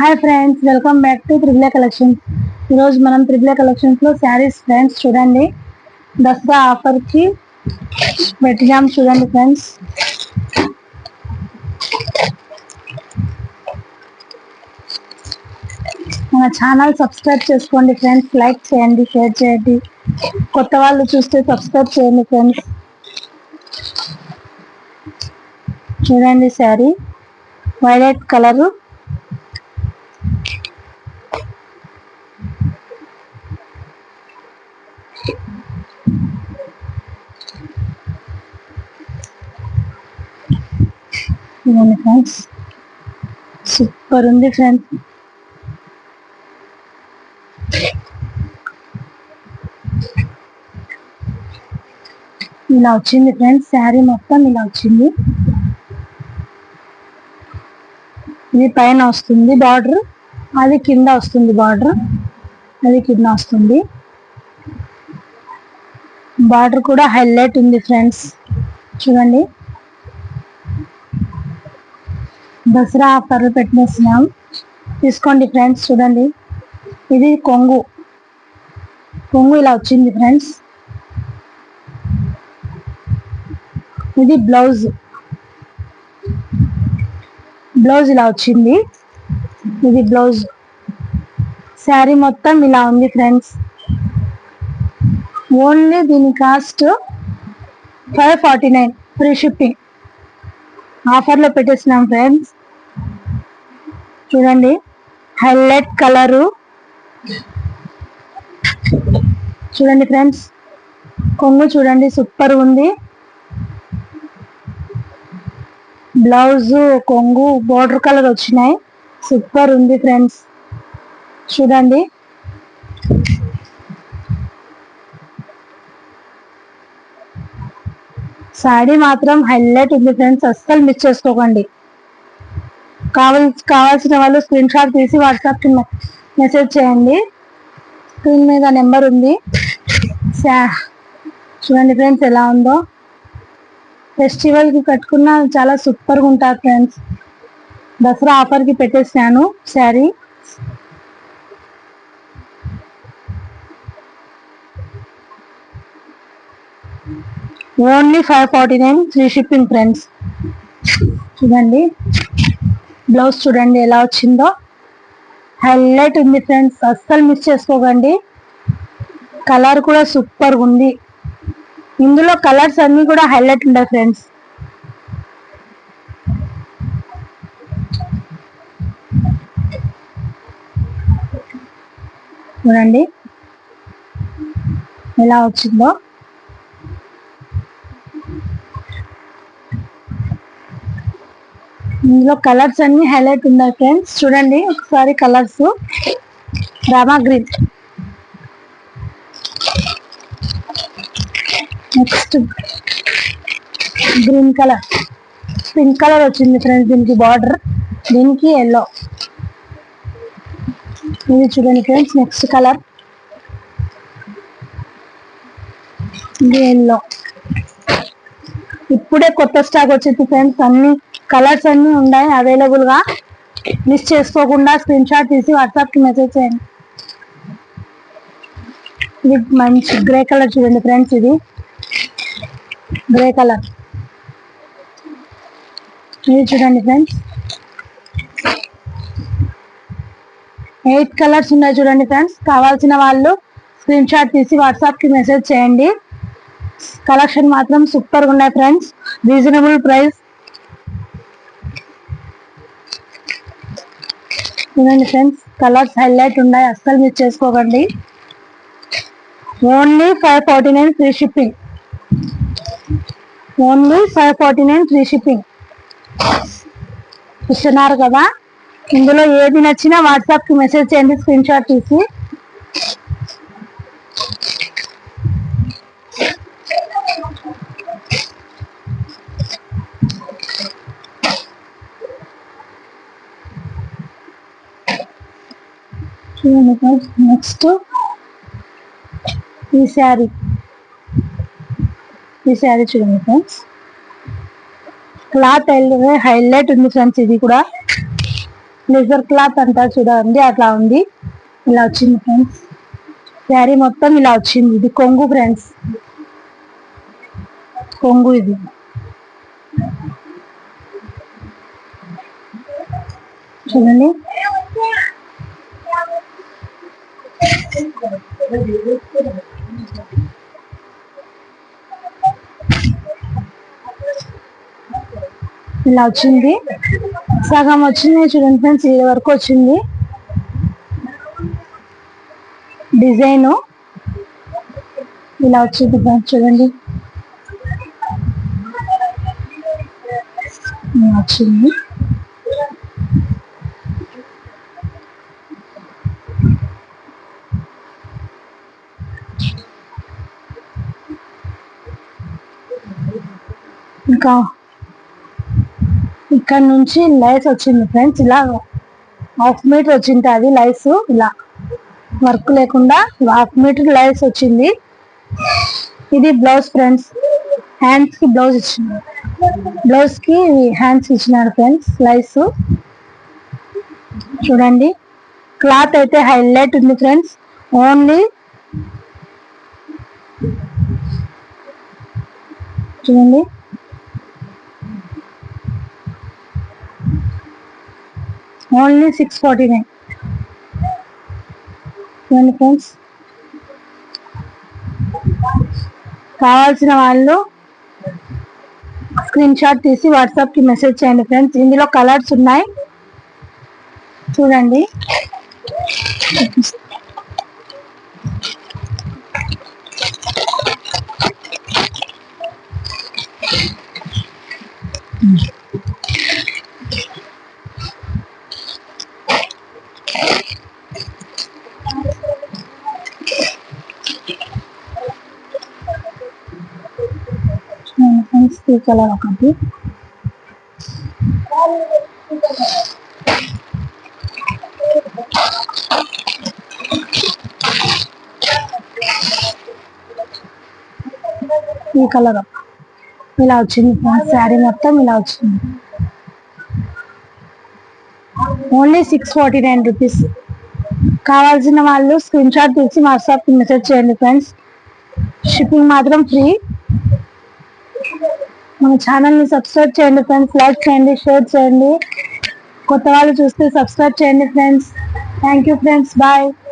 Hi friends, welcome back to triple A collections. ఈరోజు మనం triple A collections లో saris friends చూడండి. దసరా ఆఫర్ కి పెట్టినాం చూడండి ఫ్రెండ్స్. మన ఛానల్ సబ్స్క్రైబ్ చేసుకోండి ఫ్రెండ్స్, లైక్ చేయండి, షేర్ చేయండి. కొత్త వాళ్ళు చూస్తే సబ్స్క్రైబ్ చేయండి ఫ్రెండ్స్. చూడండి sari violet colour, friends super ఉంది ఫ్రెండ్స్. ఇలా వచ్చింది ఫ్రెండ్స్, శారీ మొత్తం ఇలా వచ్చింది. ఇది పైన వస్తుంది బార్డర్, అది కింద వస్తుంది బార్డర్, అది కింద వస్తుంది. బార్డర్ కూడా హైలైట్ ఉంది ఫ్రెండ్స్. చూడండి, దసరా ఆఫర్ పెట్టేసినాం, తీసుకోండి ఫ్రెండ్స్. చూడండి, ఇది కొంగు ఇలా వచ్చింది ఫ్రెండ్స్. ఇది బ్లౌజ్ ఇలా వచ్చింది. ఇది బ్లౌజ్. శారీ మొత్తం ఇలా ఉంది ఫ్రెండ్స్. ఓన్లీ దీని కాస్ట్ 549, ఫ్రీ షిప్పింగ్. ఆఫర్లో పెట్టేసినాం ఫ్రెండ్స్. చూడండి, హైలైట్ కలరు. చూడండి ఫ్రెండ్స్, కొంగు చూడండి సూపర్ ఉంది. బ్లౌజ్, కొంగు బోర్డర్ కలర్ వచ్చినాయి, సూపర్ ఉంది ఫ్రెండ్స్. చూడండి, సాడీ మాత్రం హైలైట్ ఉంది ఫ్రెండ్స్, అస్సలు మిస్ చేసుకోకండి. కావాల్సిన వాళ్ళు స్క్రీన్ షాట్ తీసి వాట్సాప్ కి మెసేజ్ చేయండి. స్క్రీన్ మీద నెంబర్ ఉంది. చూడండి ఫ్రెండ్స్ ఎలా ఉందో. ఫెస్టివల్ కి కట్టుకున్న చాలా సూపర్ గా ఉంటారు ఫ్రెండ్స్. దసరా ఆఫర్ కి పెట్టేసాను sari. Only 549, free shipping friends. చూడండి, బ్లౌజ్ చూడండి ఎలా వచ్చిందో, హైలైట్ ఉంది ఫ్రెండ్స్, అస్సలు మిస్ చేసుకోకండి. కలర్ కూడా సూపర్ ఉంది. ఇందులో కలర్స్ అన్ని కూడా హైలైట్ ఉంటాయి ఫ్రెండ్స్. చూడండి ఎలా వచ్చిందో. ఇందులో కలర్స్ అన్ని హైలైట్ ఉన్నాయి ఫ్రెండ్స్. చూడండి ఒకసారి colours. Rama green, next green colour, pink colour వచ్చింది ఫ్రెండ్స్. దీనికి బార్డర్, దీనికి ఎల్లో. ఇది చూడండి ఫ్రెండ్స్, నెక్స్ట్ కలర్ ఇది ఎల్లో. ఇప్పుడే కొత్త స్టాక్ వచ్చింది ఫ్రెండ్స్. అన్ని కలర్స్ అన్ని ఉన్నాయి అవైలబుల్ గా. మిస్ చేసుకోకుండా స్క్రీన్ షాట్ తీసి వాట్సాప్ కి మెసేజ్ చేయండి. ఇది మంచి గ్రే కలర్ చూడండి ఫ్రెండ్స్. ఇది గ్రే కలర్. ఇది చూడండి ఫ్రెండ్స్, 8 కలర్స్ ఉన్నాయి చూడండి ఫ్రెండ్స్. కావాల్సిన వాళ్ళు స్క్రీన్ షాట్ తీసి వాట్సాప్ కి మెసేజ్ చేయండి. కలెక్షన్ మాత్రం సూపర్ గా ఉన్నాయి ఫ్రెండ్స్, రీజనబుల్ ప్రైస్. చూడండి ఫ్రెండ్స్, కలర్స్ హైలైట్ ఉన్నాయి, అస్సలు మిస్ చేసుకోకండి. Only 549, free shipping. Only 549, free shipping. ఇస్తున్నారు కదా. ఇందులో ఏది నచ్చినా వాట్సాప్ కి మెసేజ్ చేయండి స్క్రీన్ షాట్ తీసి. చూడండి ఫ్రెండ్స్, నెక్స్ట్ ఈ శారీ చూడండి ఫ్రెండ్స్. క్లాత్ హైలైట్ ఉంది ఫ్రెండ్స్. ఇది కూడా లెజర్ క్లాత్ అంటారు చూడండి, అట్లా ఉంది. ఇలా వచ్చింది ఫ్రెండ్స్. శారీ మొత్తం ఇలా వచ్చింది. ఇది కొంగు ఫ్రెండ్స్, కొంగు ఇది. చూడండి, ఇలా వచ్చింది. సగం వచ్చింది చూడండి ఫ్రెండ్స్, ఇది వరకు వచ్చింది డిజైన్. ఇలా వచ్చింది ఫ్రెండ్స్, చూడండి వచ్చింది. ఇంకా ఇక్కడ నుంచి లైస్ వచ్చింది ఫ్రెండ్స్, ఇలా 1/2 మీటర్ వచ్చింది అది లైస్. ఇలా వర్క్ లేకుండా 1/2 మీటర్ లైస్ వచ్చింది. ఇది బ్లౌజ్ ఫ్రెండ్స్, హ్యాండ్స్ కి బ్లౌజ్ ఇచ్చింది. బ్లౌజ్ కి హ్యాండ్స్ ఇచ్చినాడు ఫ్రెండ్స్ లైస్. చూడండి, క్లాత్ అయితే హైలైట్ ఉంది ఫ్రెండ్స్. ఓన్లీ చూడండి, ఓన్లీ 649 చూడండి ఫ్రెండ్స్. కావాల్సిన వాళ్ళు స్క్రీన్ షాట్ తీసి వాట్సాప్ కి మెసేజ్ చేయండి ఫ్రెండ్స్. ఇందులో కలర్స్ ఉన్నాయి చూడండి. ఈ కలర్ ఒకటి, ఈ కలర్ ఇలా వచ్చింది. శారీ మొత్తం ఇలా వచ్చింది. Only 649 rupees. కావాల్సిన వాళ్ళు స్క్రీన్ షాట్ తీసి వాట్సాప్ కి మెసేజ్ చేయండి ఫ్రెండ్స్. షిప్పింగ్ మాత్రం ఫ్రీ. మన ఛానల్ ని సబ్స్క్రైబ్ చేయండి ఫ్రెండ్స్, లైక్ చేయండి, షేర్ చేయండి. కొత్త వాళ్ళు చూస్తే సబ్స్క్రైబ్ చేయండి friends. Thank you friends, bye.